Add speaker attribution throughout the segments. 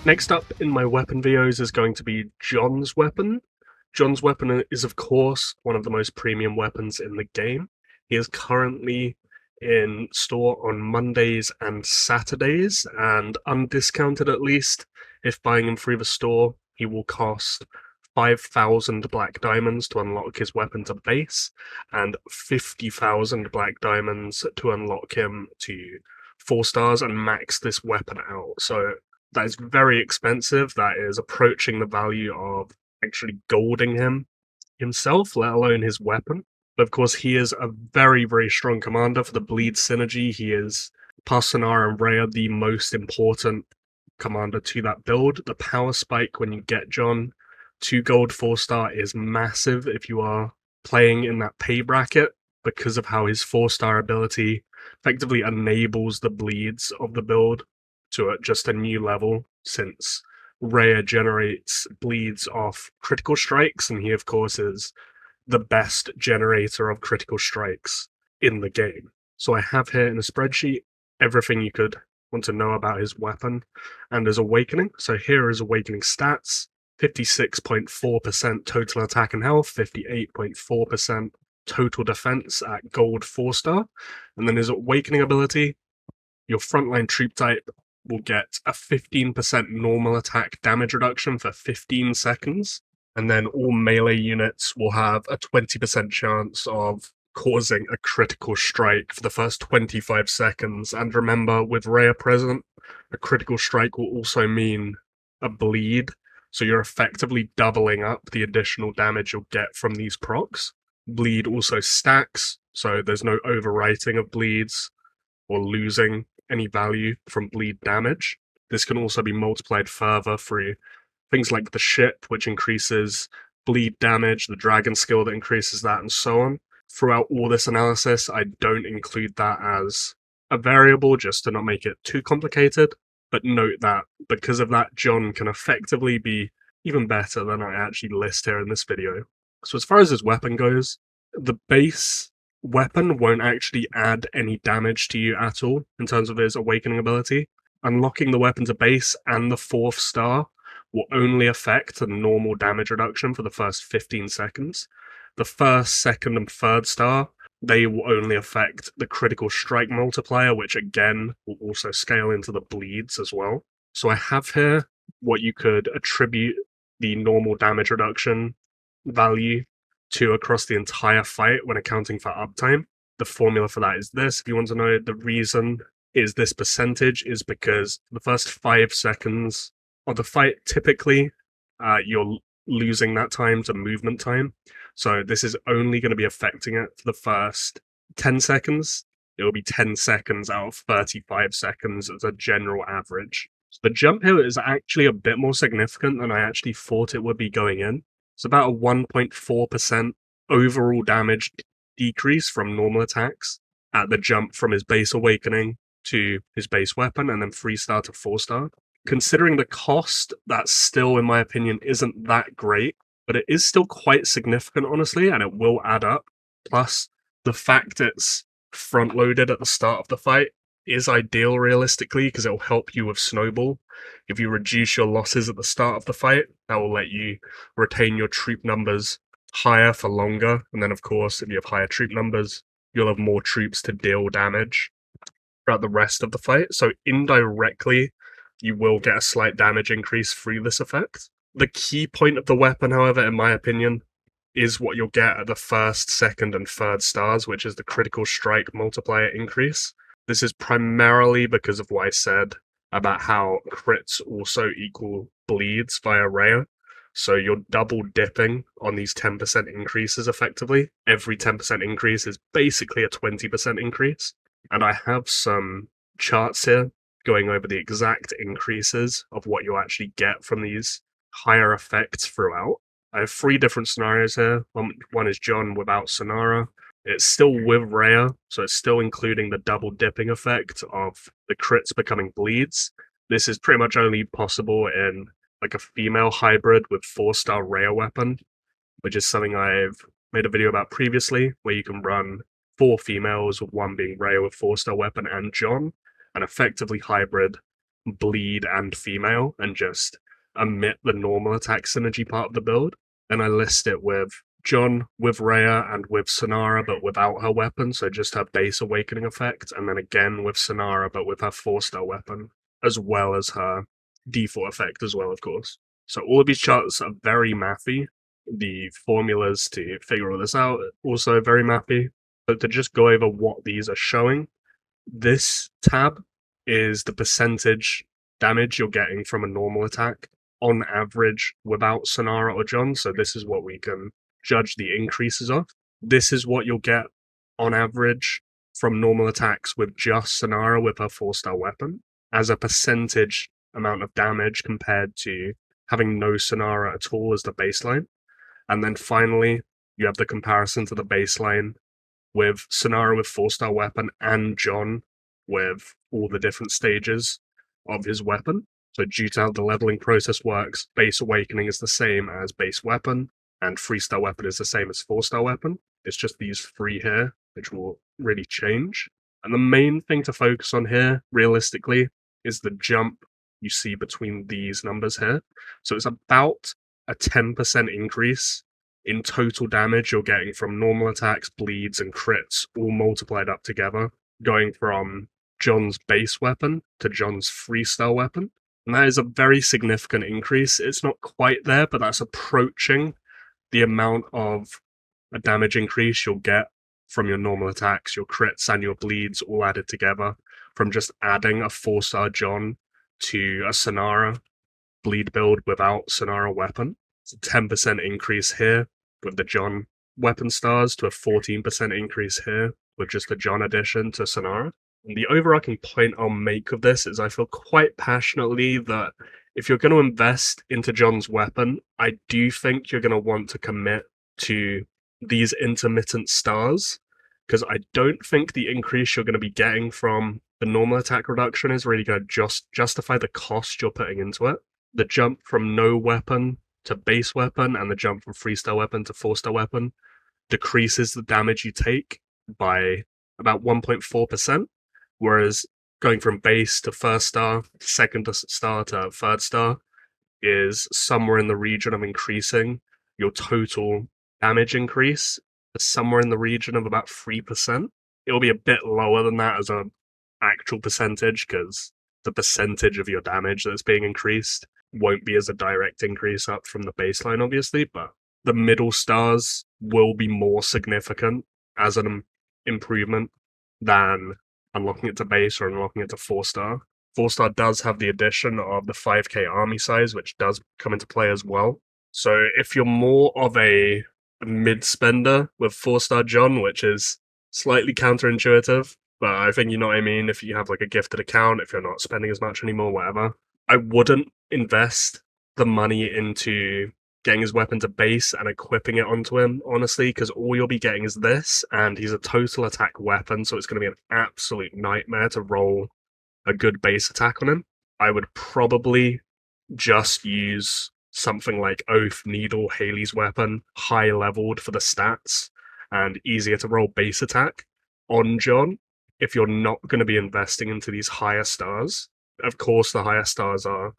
Speaker 1: Next up in my weapon videos is going to be John's weapon. John's weapon is, of course, one of the most premium weapons in the game. He is currently in store on Mondays and Saturdays, and undiscounted at least. If buying him through the store, he will cost 5,000 black diamonds to unlock his weapon to base, and 50,000 black diamonds to unlock him to 4 stars and max this weapon out. So that is very expensive. That is approaching the value of actually golding him himself, let alone his weapon. But of course, he is a very, very strong commander for the bleed synergy. He is, past Sonara and Rhea, the most important commander to that build. The power spike when you get John to gold 4-star is massive if you are playing in that pay bracket, because of how his 4-star ability effectively enables the bleeds of the build to just a new level, since Rhea generates bleeds off critical strikes, and he of course is the best generator of critical strikes in the game. So I have here in a spreadsheet everything you could want to know about his weapon and his awakening. So here is awakening stats: 56.4% total attack and health, 58.4% total defense at gold 4-star, and then his awakening ability, your frontline troop type will get a 15% normal attack damage reduction for 15 seconds, and then all melee units will have a 20% chance of causing a critical strike for the first 25 seconds. And remember, with Rhea present, a critical strike will also mean a bleed, so you're effectively doubling up the additional damage you'll get from these procs. Bleed also stacks, so there's no overwriting of bleeds or losing any value from bleed damage. This can also be multiplied further through things like the ship, which increases bleed damage, the dragon skill that increases that, and so on. Throughout all this analysis, I don't include that as a variable just to not make it too complicated, but note that because of that, John can effectively be even better than I actually list here in this video. So as far as his weapon goes, the base weapon won't actually add any damage to you at all in terms of his awakening ability. Unlocking the weapon to base and the 4th star will only affect the normal damage reduction for the first 15 seconds. The 1st, 2nd, and 3rd star, they will only affect the critical strike multiplier, which again will also scale into the bleeds as well. So I have here what you could attribute the normal damage reduction value to across the entire fight when accounting for uptime. The formula for that is this. If you want to know, the reason is this percentage is because the first 5 seconds of the fight, typically, you're losing that time to movement time. So this is only going to be affecting it for the first 10 seconds. It will be 10 seconds out of 35 seconds as a general average. So the jump here is actually a bit more significant than I actually thought it would be going in. It's about a 1.4% overall damage decrease from normal attacks at the jump from his base awakening to his base weapon, and then 3-star to 4-star. Considering the cost, that still, in my opinion, isn't that great, but it is still quite significant, honestly, and it will add up. Plus, the fact it's front-loaded at the start of the fight is ideal realistically, because it will help you with Snowball. If you reduce your losses at the start of the fight, that will let you retain your troop numbers higher for longer, and then of course, if you have higher troop numbers, you'll have more troops to deal damage throughout the rest of the fight. So indirectly, you will get a slight damage increase through this effect. The key point of the weapon, however, in my opinion, is what you'll get at the 1st, 2nd, and 3rd stars, which is the critical strike multiplier increase. This is primarily because of what I said about how crits also equal bleeds via Rhea. So you're double dipping on these 10% increases effectively. Every 10% increase is basically a 20% increase. And I have some charts here going over the exact increases of what you'll actually get from these higher effects throughout. I have 3 different scenarios here. One is John without Sonara. It's still with Rhea, so it's still including the double dipping effect of the crits becoming bleeds. This is pretty much only possible in like a female hybrid with 4-star Rhea weapon, which is something I've made a video about previously, where you can run 4 females, with one being Rhea with 4-star weapon and John, an effectively hybrid bleed and female, and just omit the normal attack synergy part of the build. And I list it with John, with Rhea, and with Sonara, but without her weapon, so just her base awakening effect, and then again with Sonara, but with her 4-star weapon, as well as her default effect as well, of course. So all of these charts are very mathy. The formulas to figure all this out also very mathy. But to just go over what these are showing, this tab is the percentage damage you're getting from a normal attack on average without Sonara or John. So this is what we can judge the increases of. This is what you'll get on average from normal attacks with just Sonara with her 4-star weapon as a percentage amount of damage compared to having no Sonara at all as the baseline. And then finally, you have the comparison to the baseline with Sonara with 4-star weapon and John with all the different stages of his weapon. So due to how the leveling process works, base awakening is the same as base weapon, and 3-star weapon is the same as 4-star weapon. It's just these 3 here, which will really change. And the main thing to focus on here, realistically, is the jump you see between these numbers here. So it's about a 10% increase in total damage you're getting from normal attacks, bleeds, and crits all multiplied up together, going from John's base weapon to John's 3-star weapon. And that is a very significant increase. It's not quite there, but that's approaching the amount of a damage increase you'll get from your normal attacks, your crits, and your bleeds all added together from just adding a 4-star John to a Sonara bleed build without Sonara weapon. It's a 10% increase here with the John weapon stars to a 14% increase here with just the John addition to Sonara. And the overarching point I'll make of this is I feel quite passionately that if you're going to invest into John's weapon, I do think you're going to want to commit to these intermittent stars, because I don't think the increase you're going to be getting from the normal attack reduction is really going to justify the cost you're putting into it. The jump from no weapon to base weapon and the jump from 3-star weapon to 4-star weapon decreases the damage you take by about 1.4%, whereas going from base to 1st star, 2nd star to 3rd star is somewhere in the region of increasing your total damage increase to somewhere in the region of about 3%. It'll be a bit lower than that as an actual percentage, because the percentage of your damage that's being increased won't be as a direct increase up from the baseline, obviously, but the middle stars will be more significant as an improvement than unlocking it to base or unlocking it to 4-star. 4-star does have the addition of the 5k army size, which does come into play as well. So if you're more of a mid-spender with 4-star John, which is slightly counterintuitive, but I think you know what I mean, if you have like a gifted account, if you're not spending as much anymore, whatever, I wouldn't invest the money into getting his weapon to base and equipping it onto him, honestly, because all you'll be getting is this, and he's a total attack weapon, so it's going to be an absolute nightmare to roll a good base attack on him. I would probably just use something like Oath, Needle, Haley's weapon, high leveled for the stats, and easier to roll base attack on John if you're not going to be investing into these higher stars. Of course, the higher stars are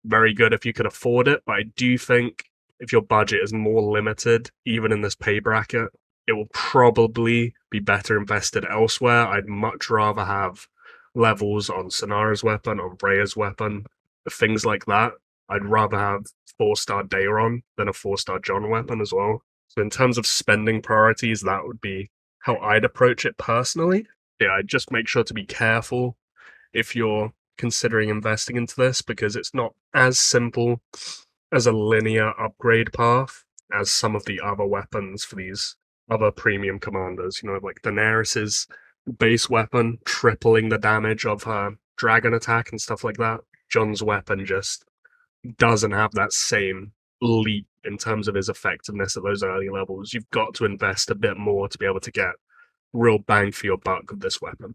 Speaker 1: very good if you can afford it, but I do think if your budget is more limited, even in this pay bracket, it will probably be better invested elsewhere. I'd much rather have levels on Sonara's weapon, on Rhea's weapon, things like that. I'd rather have 4-star Daeron than a 4-star John weapon as well. So in terms of spending priorities, that would be how I'd approach it personally. Yeah, I'd just make sure to be careful if you're considering investing into this, because it's not as simple as a linear upgrade path as some of the other weapons for these other premium commanders. You know, like Daenerys's base weapon tripling the damage of her dragon attack and stuff like that. John's weapon just doesn't have that same leap in terms of his effectiveness at those early levels. You've got to invest a bit more to be able to get real bang for your buck with this weapon.